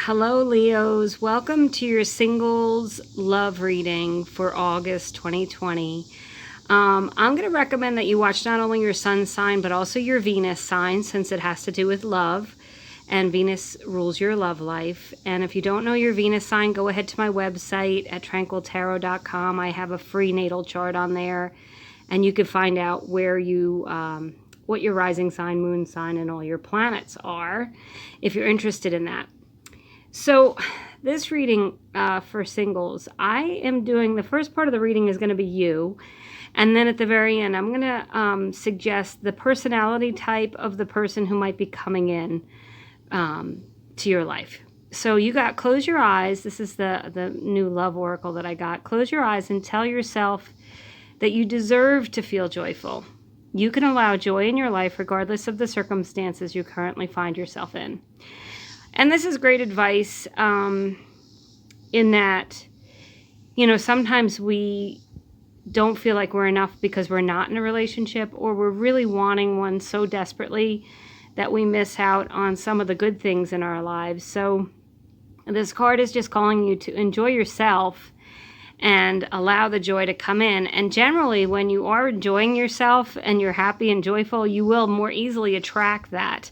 Hello, Leos. Welcome to your singles love reading for August 2020. I'm going to recommend that you watch not only your sun sign, but also your Venus sign, since it has to do with love, and Venus rules your love life. And if you don't know your Venus sign, go ahead to my website at tranquiltarot.com. I have a free natal chart on there, and you can find out where you what your rising sign, moon sign, and all your planets are, if you're interested in that. So this reading for singles, I am doing, the first part of the reading is going to be you. And then at the very end, I'm going to suggest the personality type of the person who might be coming in to your life. So you got, close your eyes. This is the new love oracle that I got. Close your eyes and tell yourself that you deserve to feel joyful. You can allow joy in your life regardless of the circumstances you currently find yourself in. And this is great advice in that, sometimes we don't feel like we're enough because we're not in a relationship, or we're really wanting one so desperately that we miss out on some of the good things in our lives. So this card is just calling you to enjoy yourself and allow the joy to come in. And generally, when you are enjoying yourself and you're happy and joyful, you will more easily attract that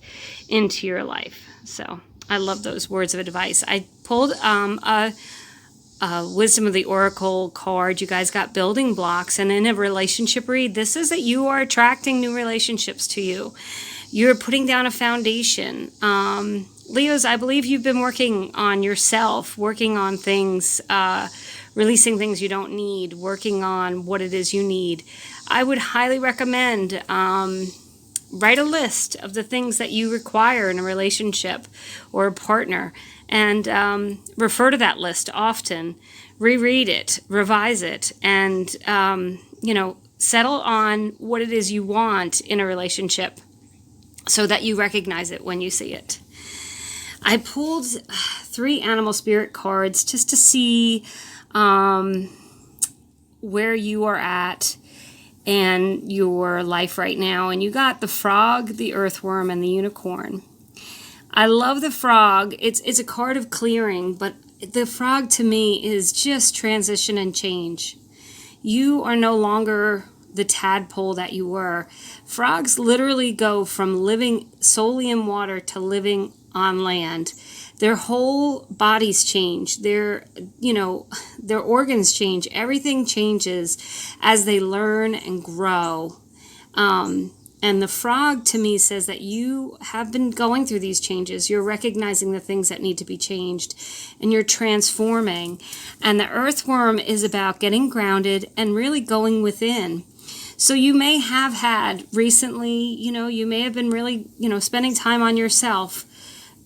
into your life. So I love those words of advice. I pulled a Wisdom of the Oracle card. You guys got building blocks. And in a relationship read, this is that you are attracting new relationships to you. You're putting down a foundation. Leos, I believe you've been working on yourself, working on things, releasing things you don't need, working on what it is you need. I would highly recommend write a list of the things that you require in a relationship or a partner, and refer to that list often. Reread it, revise it, and settle on what it is you want in a relationship so that you recognize it when you see it. I pulled 3 animal spirit cards just to see where you are at and your life right now. And you got the frog, the earthworm, and the unicorn. I love the frog. It's a card of clearing, but the frog to me is just transition and change. You are no longer the tadpole that you were. Frogs literally go from living solely in water to living on land. Their whole bodies change. Their organs change. Everything changes as they learn and grow. And the frog to me says that you have been going through these changes. You're recognizing the things that need to be changed, and you're transforming. And the earthworm is about getting grounded and really going within. So you may have had recently, you may have been really, spending time on yourself,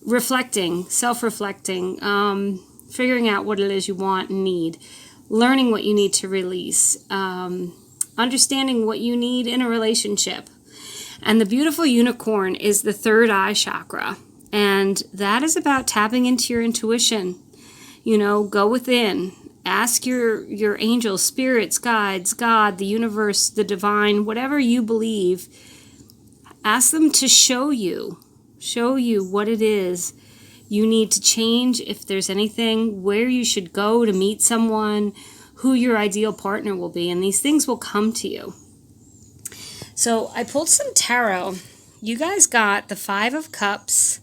reflecting, self-reflecting, figuring out what it is you want and need, learning what you need to release, understanding what you need in a relationship. And the beautiful unicorn is the third eye chakra. And that is about tapping into your intuition. Go within. Ask your angels, spirits, guides, God, the universe, the divine, whatever you believe. Ask them to show you what it is you need to change, if there's anything, where you should go to meet someone, who your ideal partner will be, and these things will come to you. So I pulled some tarot. You guys got the 5 of Cups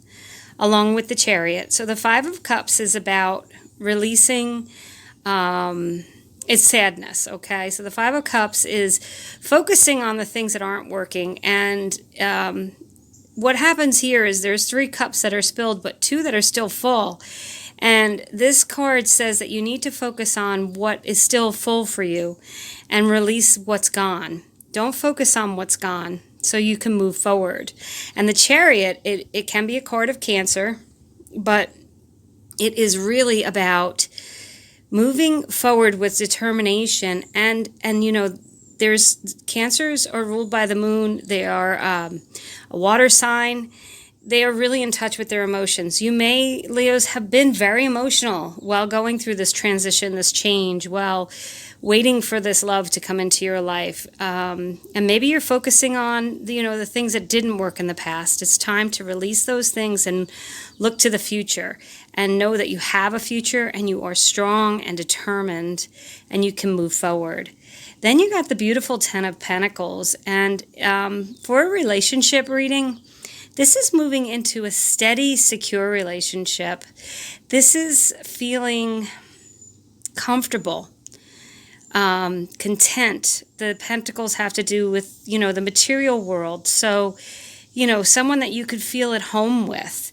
along with the Chariot. So the 5 of Cups is about releasing, it's sadness, okay? So the 5 of Cups is focusing on the things that aren't working, and what happens here is there's 3 cups that are spilled, but 2 that are still full. And this card says that you need to focus on what is still full for you and release what's gone. Don't focus on what's gone so you can move forward. And the Chariot, it can be a card of Cancer, but it is really about moving forward with determination. And there's Cancers are ruled by the moon. They are a water sign, they are really in touch with their emotions. You may, Leos, have been very emotional while going through this transition, this change, while waiting for this love to come into your life. And maybe you're focusing on the things that didn't work in the past. It's time to release those things and look to the future and know that you have a future and you are strong and determined and you can move forward. Then you got the beautiful Ten of Pentacles. And for a relationship reading, this is moving into a steady, secure relationship. This is feeling comfortable, content. The Pentacles have to do with, the material world. So, someone that you could feel at home with,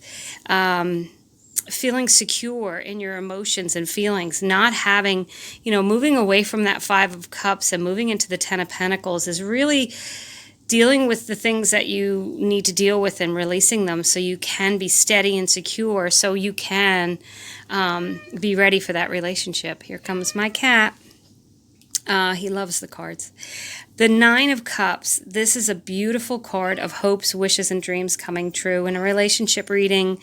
feeling secure in your emotions and feelings, not having, moving away from that Five of Cups and moving into the Ten of Pentacles is really dealing with the things that you need to deal with and releasing them so you can be steady and secure, so you can be ready for that relationship. Here comes my cat. He loves the cards. The Nine of Cups. This is a beautiful card of hopes, wishes, and dreams coming true. In a relationship reading,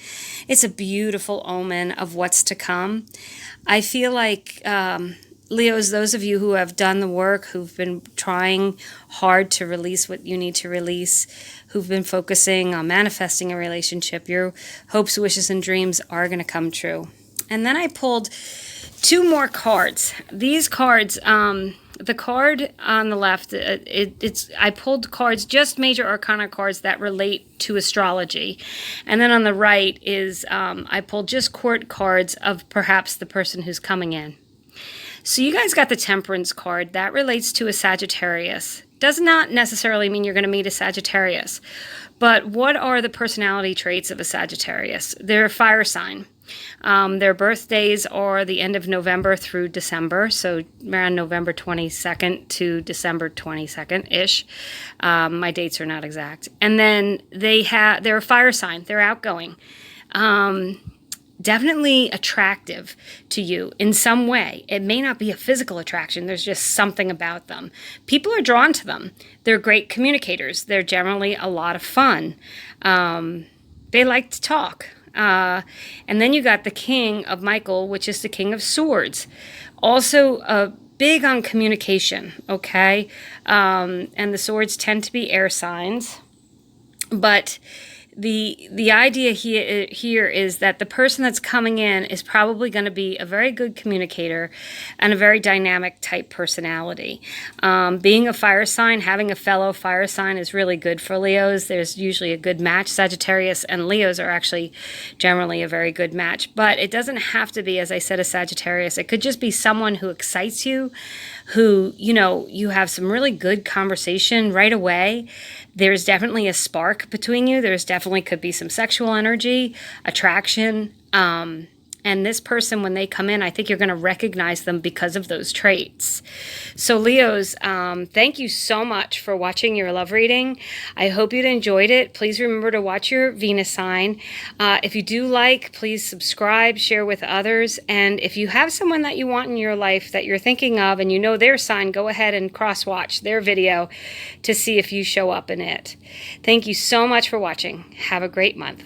it's a beautiful omen of what's to come. I feel like, Leos, those of you who have done the work, who've been trying hard to release what you need to release, who've been focusing on manifesting a relationship, your hopes, wishes, and dreams are going to come true. And then I pulled two more cards. These cards, the card on the left, I pulled cards, just major arcana cards that relate to astrology. And then on the right is, I pulled just court cards of perhaps the person who's coming in. So you guys got the Temperance card. That relates to a Sagittarius. Does not necessarily mean you're going to meet a Sagittarius. But what are the personality traits of a Sagittarius? They're a fire sign. Their birthdays are the end of November through December, so around November 22nd to December 22nd-ish. My dates are not exact. And then they're a fire sign. They're outgoing. Definitely attractive to you in some way. It may not be a physical attraction. There's just something about them. People are drawn to them. They're great communicators. They're generally a lot of fun. They like to talk. And then you got the King of Michael, which is the King of Swords. Also big on communication, okay? And the swords tend to be air signs. But the idea here is that the person that's coming in is probably going to be a very good communicator and a very dynamic type personality. Being a fire sign, having a fellow fire sign is really good for Leos. There's usually a good match. Sagittarius and Leos are actually generally a very good match. But it doesn't have to be, as I said, a Sagittarius. It could just be someone who excites you, who, you have some really good conversation right away. There's definitely a spark between you. There's definitely could be some sexual energy, attraction. And this person, when they come in, I think you're going to recognize them because of those traits. So Leos, thank you so much for watching your love reading. I hope you enjoyed it. Please remember to watch your Venus sign. If you do please subscribe, share with others. And if you have someone that you want in your life that you're thinking of and you know their sign, go ahead and cross-watch their video to see if you show up in it. Thank you so much for watching. Have a great month.